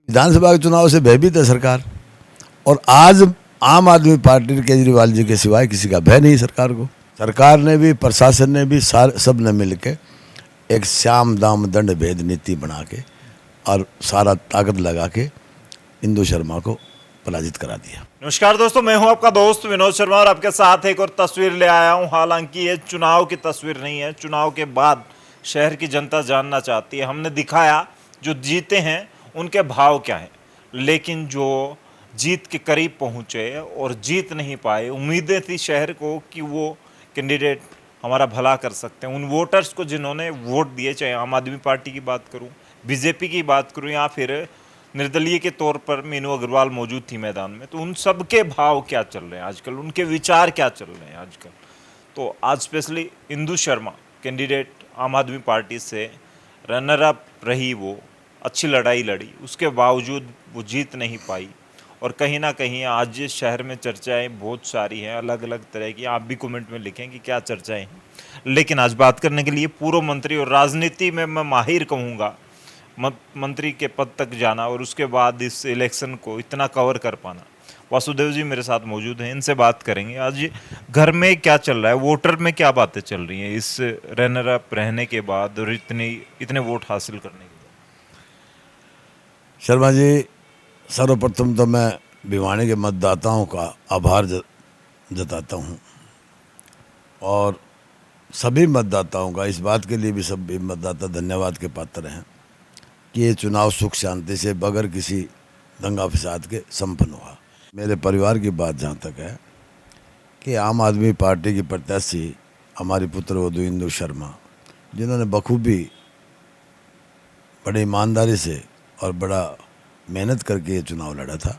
विधानसभा के चुनाव से भयभीत है सरकार। और आज आम आदमी पार्टी केजरीवाल जी के सिवाय किसी का भय नहीं सरकार को। सरकार ने भी, प्रशासन ने भी, सब ने मिल के एक श्याम दाम दंड भेद नीति बना के और सारा ताकत लगा के इंदु शर्मा को पराजित करा दिया। नमस्कार दोस्तों, मैं हूं आपका दोस्त विनोद शर्मा और आपके साथ एक और तस्वीर ले आया हूं। हालांकि ये चुनाव की तस्वीर नहीं है, चुनाव के बाद शहर की जनता जानना चाहती है। हमने दिखाया जो जीते हैं उनके भाव क्या हैं, लेकिन जो जीत के करीब पहुंचे और जीत नहीं पाए, उम्मीदें थी शहर को कि वो कैंडिडेट हमारा भला कर सकते हैं। उन वोटर्स को जिन्होंने वोट दिए, चाहे आम आदमी पार्टी की बात करूं, बीजेपी की बात करूं या फिर निर्दलीय के तौर पर मीनू अग्रवाल मौजूद थी मैदान में, तो उन सब के भाव क्या चल रहे हैं आजकल, उनके विचार क्या चल रहे हैं आजकल। तो आज स्पेशली इंदु शर्मा कैंडिडेट आम आदमी पार्टी से रनर अप रही, वो अच्छी लड़ाई लड़ी, उसके बावजूद वो जीत नहीं पाई। और कहीं ना कहीं आज शहर में चर्चाएं बहुत सारी हैं, अलग अलग तरह की। आप भी कमेंट में लिखें कि क्या चर्चाएं हैं। लेकिन आज बात करने के लिए पूर्व मंत्री और राजनीति में मैं माहिर कहूँगा, मंत्री के पद तक जाना और उसके बाद इस इलेक्शन को इतना कवर कर पाना, वासुदेव जी मेरे साथ मौजूद हैं। इनसे बात करेंगे आज घर में क्या चल रहा है, वोटर में क्या बातें चल रही हैं इस रनर अप रहने के बाद और इतने वोट हासिल करने के बाद। शर्मा जी, सर्वप्रथम तो मैं भिवानी के मतदाताओं का आभार जताता हूँ और सभी मतदाताओं का, इस बात के लिए भी सभी मतदाता धन्यवाद के पात्र हैं कि ये चुनाव सुख शांति से बगैर किसी दंगा फसाद के संपन्न हुआ। मेरे परिवार की बात जहाँ तक है कि आम आदमी पार्टी की प्रत्याशी हमारी पुत्रवधू इंदु शर्मा, जिन्होंने बखूबी बड़ी ईमानदारी से और बड़ा मेहनत करके ये चुनाव लड़ा था,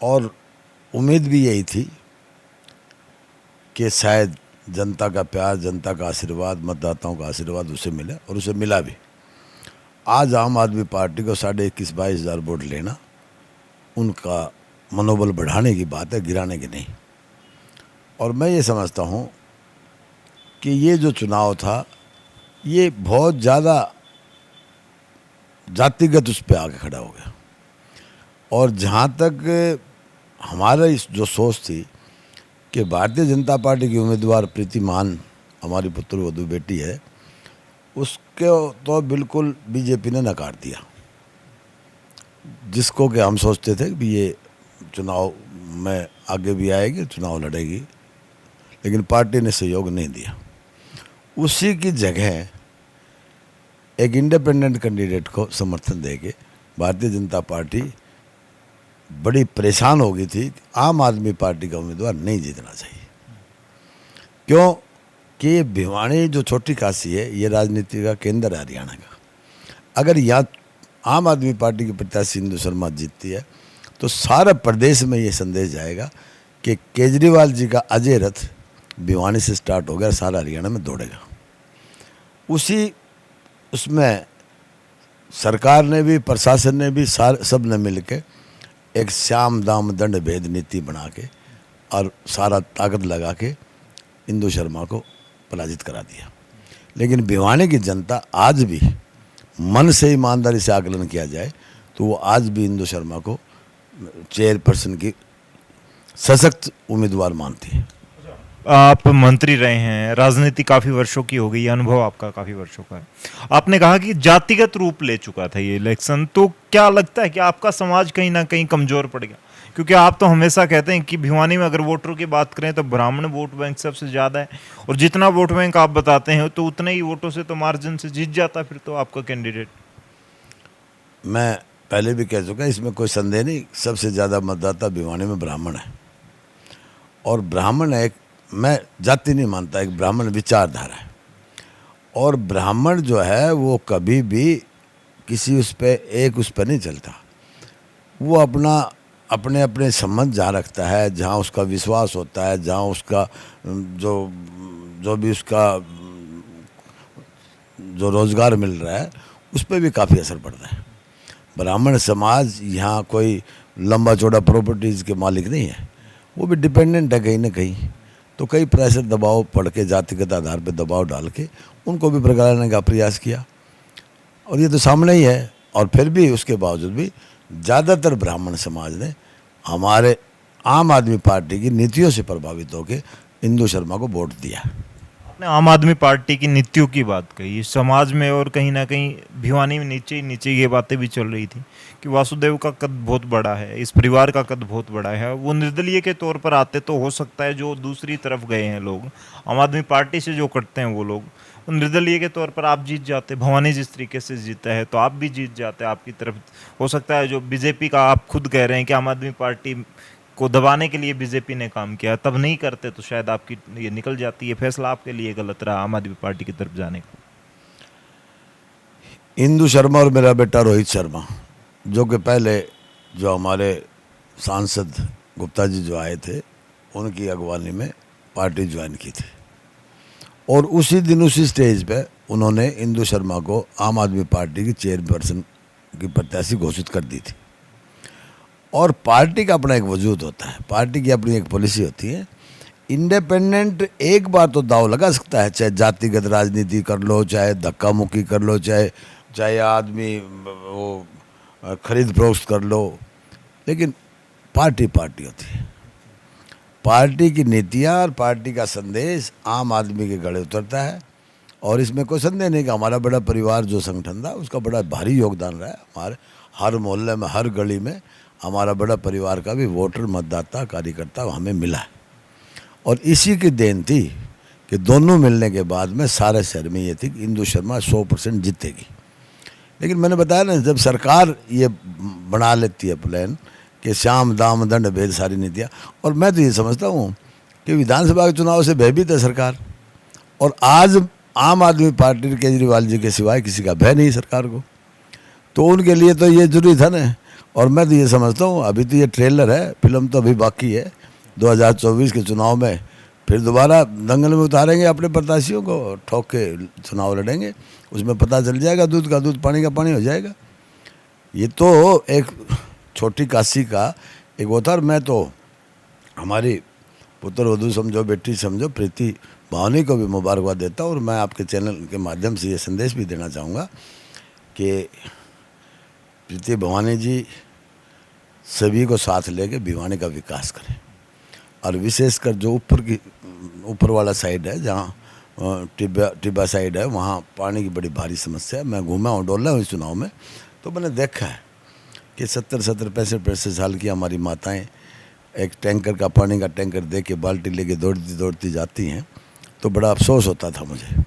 और उम्मीद भी यही थी कि शायद जनता का प्यार, जनता का आशीर्वाद, मतदाताओं का आशीर्वाद उसे मिले, और उसे मिला भी। आज आम आदमी पार्टी को 21,000-22,000 हज़ार वोट लेना उनका मनोबल बढ़ाने की बात है, गिराने की नहीं। और मैं ये समझता हूँ कि ये जो चुनाव था ये बहुत ज़्यादा जातिगत उस पर आके खड़ा हो गया। और जहाँ तक हमारा इस जो सोच थी कि भारतीय जनता पार्टी की उम्मीदवार प्रीतिमान हमारी पुत्रवधू बेटी है, उसके तो बिल्कुल बीजेपी ने नकार दिया, जिसको कि हम सोचते थे कि ये चुनाव में आगे भी आएगी, चुनाव लड़ेगी, लेकिन पार्टी ने सहयोग नहीं दिया। उसी की जगह एक इंडिपेंडेंट कैंडिडेट को समर्थन देके भारतीय जनता पार्टी बड़ी परेशान हो गई थी कि आम आदमी पार्टी का उम्मीदवार नहीं जीतना चाहिए। क्यों कि ये भिवानी जो छोटी काशी है, ये राजनीति का केंद्र है हरियाणा का। अगर यहाँ आम आदमी पार्टी की प्रत्याशी इंदु शर्मा जीतती है तो सारा प्रदेश में ये संदेश जाएगा कि केजरीवाल जी का अजय रथ भिवानी से स्टार्ट हो गया, सारा हरियाणा में दौड़ेगा। उसमें सरकार ने भी, प्रशासन ने भी, सब ने मिल के एक श्याम दाम दंड भेद नीति बना के और सारा ताकत लगा के इंदु शर्मा को पराजित करा दिया। लेकिन भिवानी की जनता आज भी, मन से ईमानदारी से आकलन किया जाए तो वो आज भी इंदु शर्मा को चेयरपर्सन की सशक्त उम्मीदवार मानती है। आप मंत्री रहे हैं, राजनीति काफ़ी वर्षों की हो गई, अनुभव आपका काफ़ी वर्षों का है। आपने कहा कि जातिगत रूप ले चुका था ये इलेक्शन, तो क्या लगता है कि आपका समाज कहीं ना कहीं कमज़ोर पड़ गया? क्योंकि आप तो हमेशा कहते हैं कि भिवानी में अगर वोटरों की बात करें तो ब्राह्मण वोट बैंक सबसे ज़्यादा है, और जितना वोट बैंक आप बताते हैं तो उतने ही वोटों से तो मार्जिन से जीत जाता फिर तो आपका कैंडिडेट। मैं पहले भी कह चुका, इसमें कोई संदेह नहीं, सबसे ज़्यादा मतदाता भिवानी में ब्राह्मण है। और ब्राह्मण एक, मैं जाति नहीं मानता, एक ब्राह्मण विचारधारा है। और ब्राह्मण जो है वो कभी भी किसी उस पर नहीं चलता। वो अपने अपने संबंध जहाँ रखता है, जहाँ उसका विश्वास होता है, जहाँ उसका जो भी उसका जो रोज़गार मिल रहा है, उस पर भी काफ़ी असर पड़ता है। ब्राह्मण समाज यहाँ कोई लंबा चौड़ा प्रॉपर्टीज़ के मालिक नहीं है, वो भी डिपेंडेंट है कहीं ना कहीं। तो कई प्रेशर, दबाव पड़ के, जातिगत आधार पर दबाव डाल के उनको भी भड़काने का प्रयास किया, और ये तो सामने ही है। और फिर भी उसके बावजूद भी ज़्यादातर ब्राह्मण समाज ने हमारे आम आदमी पार्टी की नीतियों से प्रभावित होकर इंदु शर्मा को वोट दिया। आपने आम आदमी पार्टी की नीतियों की बात कही, समाज में और कहीं ना कहीं भिवानी में नीचे ही नीचे ये बातें भी चल रही थी कि वासुदेव का कद बहुत बड़ा है, इस परिवार का कद बहुत बड़ा है। वो निर्दलीय के तौर पर आते तो हो सकता है जो दूसरी तरफ गए हैं लोग, आम आदमी पार्टी से जो कटते हैं वो लोग, निर्दलीय के तौर पर आप जीत जाते। भवानी जिस तरीके से जीता है तो आप भी जीत जाते, आपकी तरफ हो सकता है। जो बीजेपी का आप खुद कह रहे हैं कि आम आदमी पार्टी को दबाने के लिए बीजेपी ने काम किया, तब नहीं करते तो शायद आपकी ये निकल जाती है। फैसला आपके लिए गलत रहा आम आदमी पार्टी की तरफ जाने का। इंदु शर्मा और मेरा बेटा रोहित शर्मा, जो कि पहले जो हमारे सांसद गुप्ता जी जो आए थे, उनकी अगवानी में पार्टी ज्वाइन की थी और उसी दिन उसी स्टेज पे उन्होंने इंदु शर्मा को आम आदमी पार्टी की चेयरपर्सन की प्रत्याशी घोषित कर दी थी। और पार्टी का अपना एक वजूद होता है, पार्टी की अपनी एक पॉलिसी होती है। इंडिपेंडेंट एक बार तो दाव लगा सकता है, चाहे जातिगत राजनीति कर लो, चाहे धक्का मुक्की कर लो, चाहे आदमी वो खरीद फरोख्त कर लो, लेकिन पार्टी पार्टी होती है। पार्टी की नीतियाँ और पार्टी का संदेश आम आदमी के गले उतरता है और इसमें कोई संदेह नहीं कि हमारा बड़ा परिवार जो संगठन था उसका बड़ा भारी योगदान रहा है। हमारे हर मोहल्ले में, हर गली में हमारा बड़ा परिवार का भी वोटर, मतदाता, कार्यकर्ता हमें मिला है। और इसी की देन थी कि दोनों मिलने के बाद में सारे शहर में ये थी कि इंदु शर्मा 100% जीतेगी। लेकिन मैंने बताया ना, जब सरकार ये बना लेती है प्लान कि श्याम दाम दंड भेद सारी नीतियाँ, और मैं तो ये समझता हूँ कि विधानसभा के चुनाव से भयभीत है सरकार, और आज आम आदमी पार्टी केजरीवाल जी के सिवाय किसी का भय नहीं सरकार को, तो उनके लिए तो ये जरूरी था ना। और मैं तो ये समझता हूँ अभी तो ये ट्रेलर है, फिल्म तो अभी बाकी है। 2024 के चुनाव में फिर दोबारा दंगल में उतारेंगे अपने प्रत्याशियों को, ठोक के चुनाव लड़ेंगे, उसमें पता चल जाएगा, दूध का दूध पानी का पानी हो जाएगा। ये तो एक छोटी काशी का एक वो था। और मैं तो हमारी पुत्र वधू समझो, बेटी समझो, प्रीति भवानी को भी मुबारकबाद देता हूँ। और मैं आपके चैनल के माध्यम से ये संदेश भी देना चाहूँगा कि प्रीति भवानी जी सभी को साथ लेके भिवानी का विकास करें, और विशेषकर जो ऊपर वाला साइड है, जहाँ टिब्बा साइड है, वहाँ पानी की बड़ी भारी समस्या है। मैं घूमा हूँ, डोला हूँ इस चुनाव में, तो मैंने देखा है कि 70-65 साल की हमारी माताएं एक टैंकर का, पानी का टैंकर दे के बाल्टी लेके दौड़ती जाती हैं, तो बड़ा अफसोस होता था मुझे।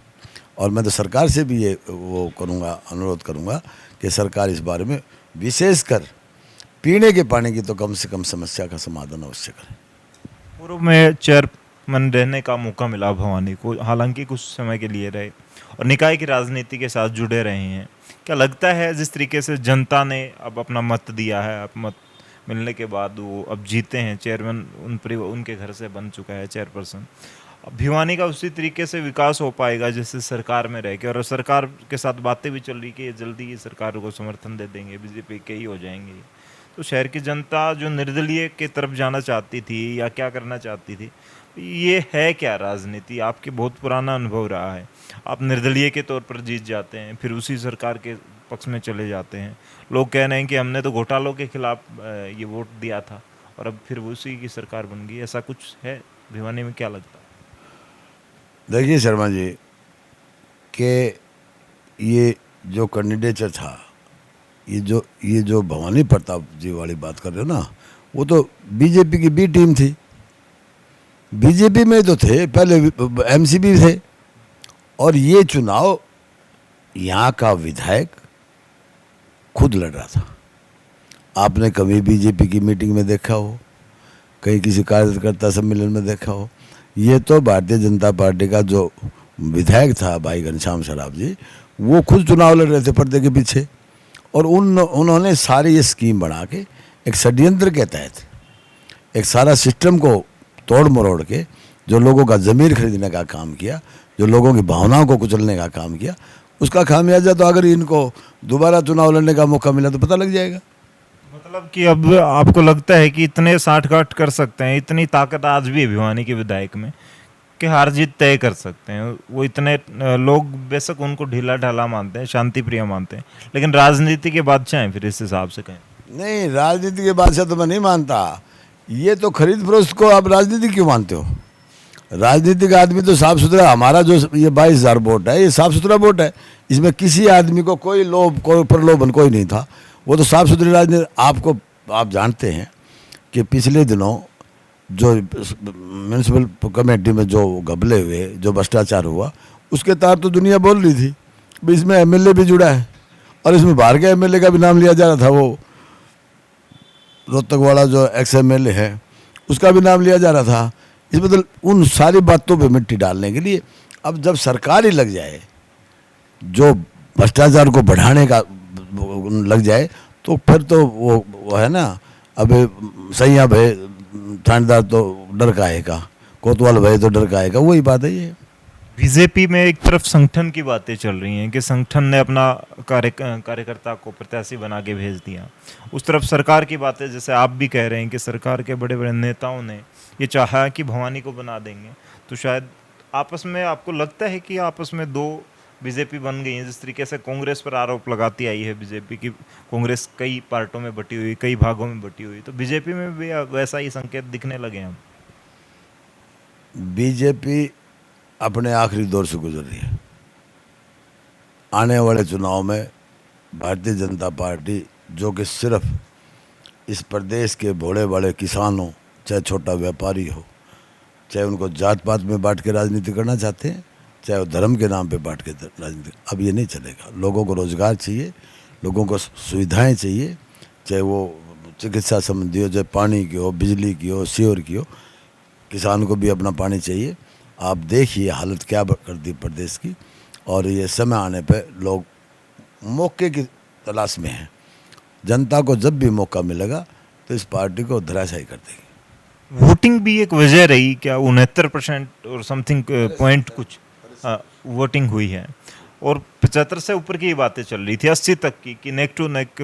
और मैं तो सरकार से भी ये वो करूँगा, अनुरोध करूँगा कि सरकार इस बारे में विशेषकर पीने के पानी की तो कम से कम समस्या का समाधान अवश्य करें। पूर्व में चेयरमैन रहने का मौका मिला भवानी को, हालांकि कुछ समय के लिए रहे, और निकाय की राजनीति के साथ जुड़े रहे हैं। क्या लगता है जिस तरीके से जनता ने अब अपना मत दिया है, अब मत मिलने के बाद वो अब जीते हैं, चेयरमैन उनके घर से बन चुका है चेयरपर्सन, अब भिवानी का उसी तरीके से विकास हो पाएगा जैसे सरकार में रह के? और सरकार के साथ बातें भी चल रही कि जल्दी ही सरकार को समर्थन दे देंगे, बीजेपी के ही हो जाएंगे। तो शहर की जनता जो निर्दलीय की तरफ जाना चाहती थी या क्या करना चाहती थी, ये है क्या राजनीति? आपके बहुत पुराना अनुभव रहा है, आप निर्दलीय के तौर पर जीत जाते हैं, फिर उसी सरकार के पक्ष में चले जाते हैं। लोग कह रहे हैं कि हमने तो घोटालों के खिलाफ ये वोट दिया था और अब फिर उसी की सरकार बन गई। ऐसा कुछ है भिवानी में? क्या लगता है? देखिए शर्मा जी, कि ये जो कैंडिडेचर था, ये जो भवानी प्रताप जी वाली बात कर रहे हो ना, वो तो बीजेपी की बी टीम थी। बीजेपी में तो थे पहले, एमसीपी थे, और ये चुनाव यहाँ का विधायक खुद लड़ रहा था। आपने कभी बीजेपी की मीटिंग में देखा हो, कहीं किसी कार्यकर्ता सम्मेलन में देखा हो? ये तो भारतीय जनता पार्टी का जो विधायक था भाई घनश्याम शराफ जी, वो खुद चुनाव लड़ रहे थे पर्दे के पीछे, और उन्होंने सारी ये स्कीम बना के एक षड्यंत्र के तहत एक सारा सिस्टम को तोड़ मरोड़ के जो लोगों का ज़मीर खरीदने का काम किया, जो लोगों की भावनाओं को कुचलने का काम किया, उसका खामियाजा तो अगर इनको दोबारा चुनाव लड़ने का मौका मिला तो पता लग जाएगा। मतलब कि अब आपको लगता है कि इतने साठ-गांठ कर सकते हैं, इतनी ताकत आज भी है भिवानी के विधायक में कि हार जीत तय कर सकते हैं? वो इतने लोग बेशक उनको ढीला ढाला मानते हैं, शांति प्रिय मानते हैं, लेकिन राजनीति के बादशाह हैं फिर इस हिसाब से कहें? नहीं, राजनीति के बादशाह तो मैं नहीं मानता। ये तो खरीद फरोख्त को आप राजनीति क्यों मानते हो? राजनीतिक आदमी तो साफ सुथरा, हमारा जो ये 22,000 वोट है, ये साफ सुथरा वोट है। इसमें किसी आदमी को कोई लोभ, कोई प्रलोभन कोई नहीं था। वो तो साफ सुथरी राजनीति। आप जानते हैं कि पिछले दिनों जो म्यूनसिपल कमेटी में जो घपले हुए, जो भ्रष्टाचार हुआ, उसके तहत तो दुनिया बोल रही थी भाई इसमें एमएलए भी जुड़ा है, और इसमें बाहर के एमएलए का भी नाम लिया जा रहा था। वो रोहतक वाला जो एक्स एमएलए है, उसका भी नाम लिया जा रहा था। इसमें तो उन सारी बातों पे मिट्टी डालने के लिए अब जब सरकार ही लग जाए, जो भ्रष्टाचार को बढ़ाने का लग जाए, तो फिर तो वो है ना, अब सैया भय थानेदार तो डर का आएगा, कोतवाल भय तो डर का आएगा, वही बात है ये। बीजेपी में एक तरफ संगठन की बातें चल रही हैं कि संगठन ने अपना कार्यकर्ता को प्रत्याशी बना के भेज दिया। उस तरफ सरकार की बातें, जैसे आप भी कह रहे हैं कि सरकार के बड़े बड़े नेताओं ने ये चाहा कि भवानी को बना देंगे, तो शायद आपस में आपको लगता है कि आपस में दो बीजेपी बन गई है। जिस तरीके से कांग्रेस पर आरोप लगाती आई है बीजेपी की, कांग्रेस कई पार्टों में बटी हुई, कई भागों में बटी हुई, तो बीजेपी में भी वैसा ही संकेत दिखने लगे हैं। बीजेपी अपने आखिरी दौर से गुजर रही है। आने वाले चुनाव में भारतीय जनता पार्टी, जो कि सिर्फ इस प्रदेश के भोले बड़े किसानों, चाहे छोटा व्यापारी हो, चाहे उनको जात पात में बांट के राजनीति करना चाहते हैं, चाहे वो धर्म के नाम पे बांट के राजनीति, अब ये नहीं चलेगा। लोगों को रोजगार चाहिए, लोगों को सुविधाएं चाहिए, चाहे वो चिकित्सा संबंधी हो, चाहे पानी की हो, बिजली की हो, सीवर की हो। किसान को भी अपना पानी चाहिए। आप देखिए हालत क्या कर दी प्रदेश की, और ये समय आने पे लोग मौके की तलाश में हैं। जनता को जब भी मौका मिलेगा तो इस पार्टी को धराशायी कर देगी। वोटिंग भी एक वजह रही क्या? 69% और समथिंग पॉइंट कुछ वोटिंग हुई है, और 75 से ऊपर की बातें चल रही थी, 80 तक की, कि नेक टू नेक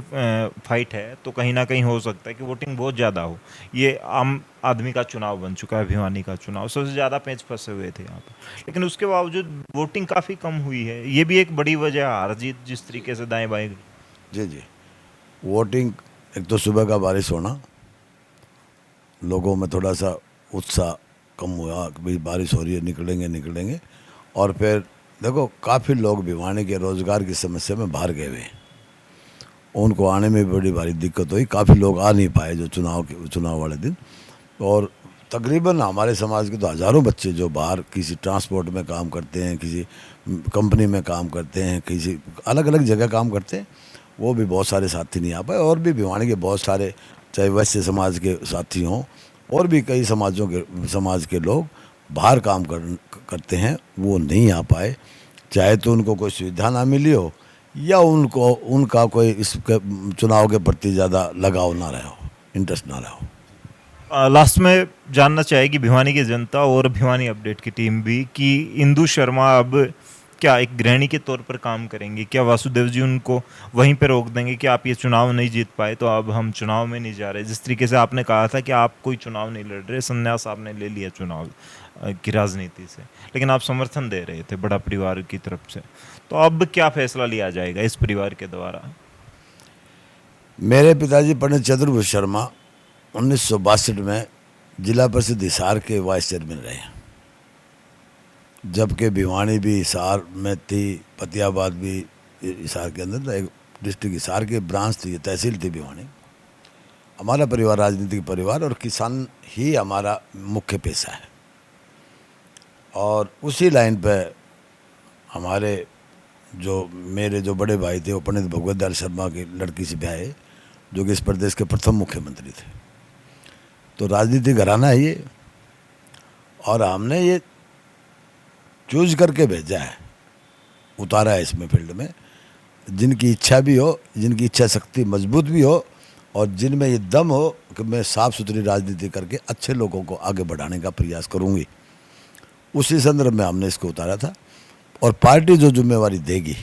फाइट है, तो कहीं ना कहीं हो सकता है कि वोटिंग बहुत ज़्यादा हो। ये आम आदमी का चुनाव बन चुका है, भिवानी का चुनाव, सबसे ज़्यादा पेच फंसे हुए थे यहाँ पर, लेकिन उसके बावजूद वोटिंग काफ़ी कम हुई है। ये भी एक बड़ी वजह है हार जीत जिस तरीके से दाएं बाएं। जी जी, वोटिंग, एक तो सुबह का बारिश होना, लोगों में थोड़ा सा उत्साह कम हुआ कि भाई बारिश हो रही है, निकलेंगे। और फिर देखो, काफ़ी लोग भिवानी के रोज़गार की समस्या में बाहर गए हुए हैं, उनको आने में भी बड़ी भारी दिक्कत हुई। काफ़ी लोग आ नहीं पाए जो चुनाव वाले दिन। और तकरीबन हमारे समाज के तो हज़ारों बच्चे जो बाहर किसी ट्रांसपोर्ट में काम करते हैं, किसी कंपनी में काम करते हैं, किसी अलग अलग जगह काम करते हैं, वो भी बहुत सारे साथी नहीं आ पाए। और भी भिवानी के बहुत सारे, चाहे वैश्य समाज के साथी हों, और भी कई समाज के लोग बाहर काम करते हैं, वो नहीं आ पाए। चाहे तो उनको कोई सुविधा ना मिली हो, या उनका कोई इस चुनाव के प्रति ज़्यादा लगाव ना रहा हो, इंटरेस्ट ना रहा हो। लास्ट में जानना चाहेगी भिवानी की जनता और भिवानी अपडेट की टीम भी कि इंदु शर्मा अब क्या एक गृहिणी के तौर पर काम करेंगे? क्या वासुदेव जी उनको वहीं पे रोक देंगे कि आप ये चुनाव नहीं जीत पाए तो अब हम चुनाव में नहीं जा रहे? जिस तरीके से आपने कहा था कि आप कोई चुनाव नहीं लड़ रहे, संन्यास आपने ले लिया चुनाव की राजनीति से, लेकिन आप समर्थन दे रहे थे बड़ा परिवार की तरफ से, तो अब क्या फैसला लिया जाएगा इस परिवार के द्वारा? मेरे पिताजी पंडित चतुर्भुज शर्मा 1962 में जिला परिषद हिसार के वाइस चेयरमैन रहे, जबकि भिवानी भी हिसार में थी, पतियाबाद भी हिसार के अंदर था, एक डिस्ट्रिक्ट हिसार की ब्रांच थी, तहसील थी भिवानी। हमारा परिवार राजनीतिक परिवार, और किसान ही हमारा मुख्य पेशा है। और उसी लाइन पे हमारे मेरे जो बड़े भाई थे, वो पंडित भगवत दयाल शर्मा की लड़की से ब्याहे, जो कि इस प्रदेश के प्रथम मुख्यमंत्री थे। तो राजनीतिक घराना है ये, और हमने ये चूज करके भेजा है, उतारा है इसमें फील्ड में, जिनकी इच्छा भी हो, जिनकी इच्छा शक्ति मजबूत भी हो, और जिनमें ये दम हो कि मैं साफ सुथरी राजनीति करके अच्छे लोगों को आगे बढ़ाने का प्रयास करूँगी। उसी संदर्भ में हमने इसको उतारा था। और पार्टी जो जिम्मेवारी देगी,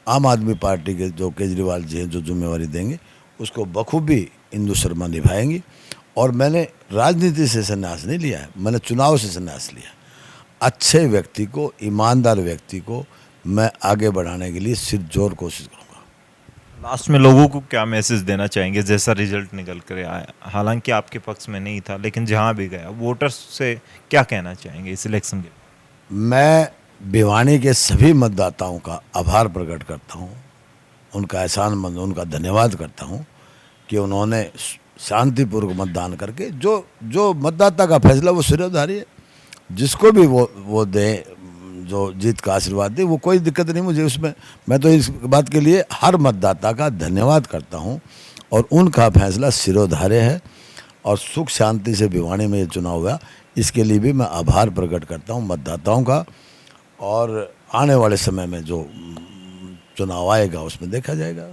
आम आदमी पार्टी के जो केजरीवाल जी हैं जो जिम्मेवारी देंगे, उसको बखूबी इंदु शर्मा निभाएंगी। और मैंने राजनीति से संन्यास नहीं लिया है, मैंने चुनाव से संन्यास लिया। अच्छे व्यक्ति को, ईमानदार व्यक्ति को मैं आगे बढ़ाने के लिए सिरजोर कोशिश करूँगा। लास्ट में लोगों को क्या मैसेज देना चाहेंगे जैसा रिजल्ट निकल कर आया, हालांकि आपके पक्ष में नहीं था लेकिन जहां भी गया वोटर्स से क्या कहना चाहेंगे इस इलेक्शन के? मैं भिवानी के सभी मतदाताओं का आभार प्रकट करता हूँ, उनका एहसानमंद, उनका धन्यवाद करता हूँ कि उन्होंने शांतिपूर्वक मतदान करके जो मतदाता का फैसला वो सिरोधारी है, जिसको भी वो दे, जो जीत का आशीर्वाद दे, वो कोई दिक्कत नहीं मुझे उसमें। मैं तो इस बात के लिए हर मतदाता का धन्यवाद करता हूँ और उनका फैसला सिरोधार्य है और सुख शांति से भिवानी में ये चुनाव हुआ, इसके लिए भी मैं आभार प्रकट करता हूँ मतदाताओं का। और आने वाले समय में जो चुनाव आएगा उसमें देखा जाएगा।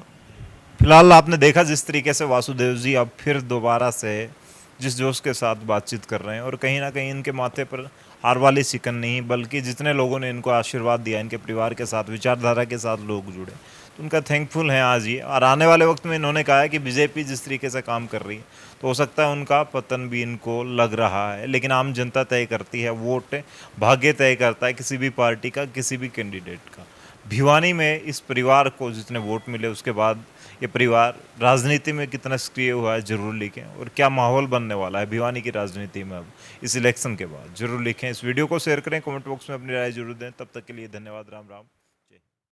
फिलहाल आपने देखा जिस तरीके से वासुदेव जी अब फिर दोबारा से जिस जोश के साथ बातचीत कर रहे हैं और कहीं ना कहीं इनके माथे पर हार वाली शिकन नहीं, बल्कि जितने लोगों ने इनको आशीर्वाद दिया, इनके परिवार के साथ, विचारधारा के साथ लोग जुड़े, तो उनका थैंकफुल हैं आज ये। और आने वाले वक्त में इन्होंने कहा है कि बीजेपी जिस तरीके से काम कर रही है तो हो सकता है उनका पतन भी इनको लग रहा है, लेकिन आम जनता तय करती है, वोट भाग्य तय करता है किसी भी पार्टी का, किसी भी कैंडिडेट का। भिवानी में इस परिवार को जितने वोट मिले उसके बाद ये परिवार राजनीति में कितना सक्रिय हुआ है जरूर लिखें, और क्या माहौल बनने वाला है भिवानी की राजनीति में अब इस इलेक्शन के बाद जरूर लिखें। इस वीडियो को शेयर करें, कमेंट बॉक्स में अपनी राय जरूर दें। तब तक के लिए धन्यवाद। राम राम।